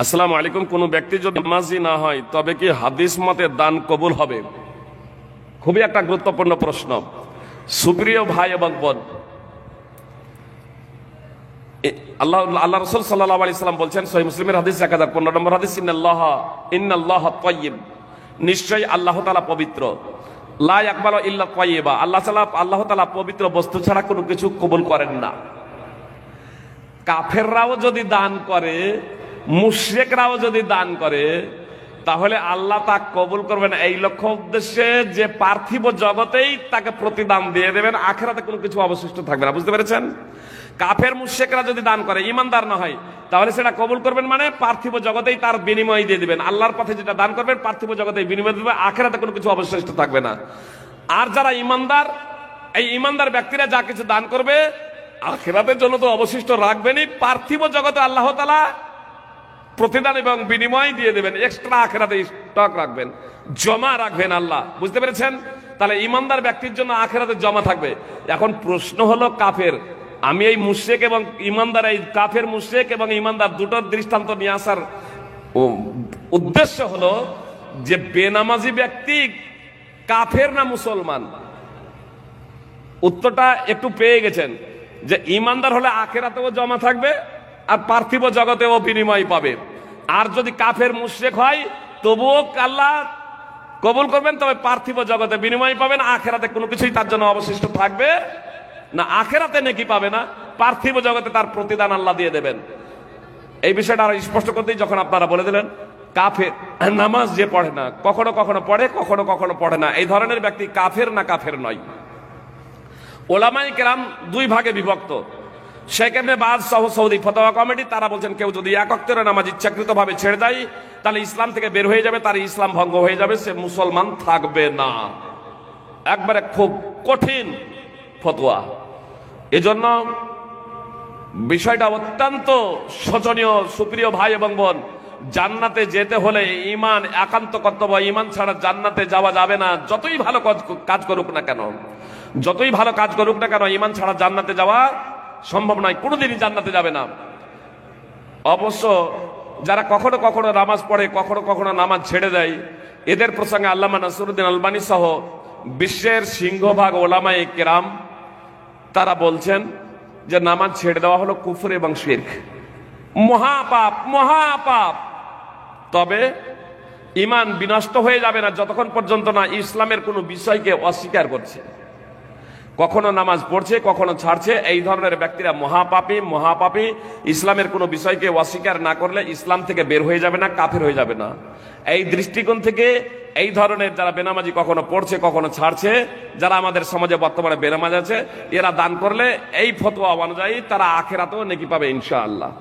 আসসালামু আলাইকুম। কোন ব্যক্তি যদি নামাজি না হয় তবে কি হাদিস মতে দান কবুল হবে? খুবই একটা গুরুত্বপূর্ণ প্রশ্ন। সুপ্রিয় ভাই এবং বোন, আল্লাহ রাসূল সাল্লাল্লাহু আলাইহি সাল্লাম বলছেন, সহিহ মুসলিমের হাদিস 1015 নম্বর হাদিস, ইন্নাল্লাহ তাইয়্যিব, নিশ্চয়ই আল্লাহ তাআলা পবিত্র। লা ইয়াকবালু ইল্লা তাইয়্যিবা, আল্লাহ তাআলা পবিত্র বস্তু ছাড়া কোনো কিছু কবুল করেন না। কাফেররাও যদি দান করে, মুশরিকরাও যদি দান করে, তাহলে আল্লাহ তা কবুল করবেন এই লক্ষ্য উদ্দেশ্যে যে পার্থিব জগতেই তাকে প্রতিদান দিয়ে দেবেন, আখিরাতে কোনো কিছু অবশিষ্ট থাকবে না। বুঝতে পেরেছেন? কাফের মুশরিকরা যদি দান করে, ইমানদার না হয়, তাহলে সেটা কবুল করবেন মানে পার্থিব জগতেই তার বিনিময় দিয়ে দিবেন। আল্লাহর পথে যেটা দান করবেন পার্থিব জগতেই বিনিময় দিবেন, আখিরাতে কোনো কিছু অবশিষ্ট থাকবে না। আর যারা ইমানদার, এই ইমানদার ব্যক্তিরা যা কিছু দান করবে আখিরাতের জন্য তো অবশিষ্ট রাখবেনই, পার্থিব জগতে আল্লাহ তাআলা প্রতিদান এবং বিনিময় দিয়ে দেবেন, এক্সট্রা আখিরাতে স্টক রাখবেন, জমা রাখবেন আল্লাহ। বুঝতে পেরেছেন? তাহলে ইমানদার ব্যক্তির জন্য আখিরাতে জমা থাকবে। এখন প্রশ্ন হলো কাফের, আমি এই মুশরিক এবং ইমানদার, এই কাফের মুশরিক এবং ইমানদার দুটোর দৃষ্টান্ত নিয়ে আসার উদ্দেশ্য হলো যে বেনামাজি ব্যক্তি কাফের না মুসলমান? উত্তরটা একটু পেয়ে গেছেন যে ইমানদার হলে আখিরাতেও জমা থাকবে আর পার্থিব জগতেও বিনিময় পাবে। আর যদি কাফের মুশরিক হয় তবুও আল্লাহ কবুল করবেন, তবে পার্থিব জগতে বিনিময় পাবেন, আখিরাতে কোনো কিছুই তার জন্য অবশিষ্ট থাকবে না। আখিরাতে নেকি পাবে না, পার্থিব জগতে তার প্রতিদান আল্লাহ দিয়ে দেবেন। এই বিষয়টা আরো স্পষ্ট করতেই যখন আপনারা বলে দিলেন কাফের, নামাজ যে পড়ে না, কখনো কখনো পড়ে, কখনো কখনো পড়ে না, এই ধরনের ব্যক্তি কাফের না কাফের নয়? ওলামায়ে কেরাম দুই ভাগে বিভক্ত। শেখ ইবনে বাজ সহ সৌদি ফতোয়া কমিটি তারা বলছেন, কেউ যদি এক ওয়াক্তের নামাজ ইচ্ছাকৃতভাবে ছেড়ে দেয় তাহলে ইসলাম থেকে বের হয়ে যাবে, তার ইসলাম ভঙ্গ হয়ে যাবে, সে মুসলমান থাকবে না। একবারে খুব কঠিন ফতোয়া। এজন্য বিষয়টা অত্যন্ত শোচনীয়। সুপ্রিয় ভাই এবং বোন, জান্নাতে যেতে হলে ঈমান একান্ত কর্তব্য। ঈমান ছাড়া জান্নাতে যাওয়া যাবে না। যতই ভালো কাজ করুক না কেন, যতই ভালো কাজ করুক না কেন, ঈমান ছাড়া জান্নাতে যাওয়া সম্ভব নয়, কোনোদিনই জান্নাতে যাবে না। অবশ্য যারা কখনো কখনো নামাজ পড়ে, কখনো কখনো নামাজ ছেড়ে দেয়, এদের প্রসঙ্গে আল্লামা নাসিরুদ্দিন আলবানী সহ বিশ্বের সিংহভাগ ওলামায়ে কেরাম তারা বলছেন যে নামাজ ছেড়ে দেওয়া হলো কুফর এবং শিরক, মহাপাপ, মহাপাপ। তবে ঈমান বিনষ্ট হয়ে যাবে না যতক্ষণ পর্যন্ত না ইসলামের কোনো বিষয়কে অস্বীকার করছে। কখনো নামাজ পড়ছে, কখনো ছাড়ছে, এই ধরনের ব্যক্তিরা মহাপাপী, মহাপাপী। ইসলামের কোনো বিষয়কে অস্বীকার না করলে ইসলাম থেকে বের হয়ে যাবে না, কাফের হয়ে যাবে না। এই দৃষ্টিকোণ থেকে এই ধরনের যারা বেনামাজি কখনো পড়ছে, কখনো ছাড়ছে, যারা আমাদের সমাজে বর্তমানে বেনামাজ আছে, এরা দান করলে এই ফতোয়া অনুযায়ী তারা আখিরাতেও নেকি পাবে ইনশাআল্লাহ।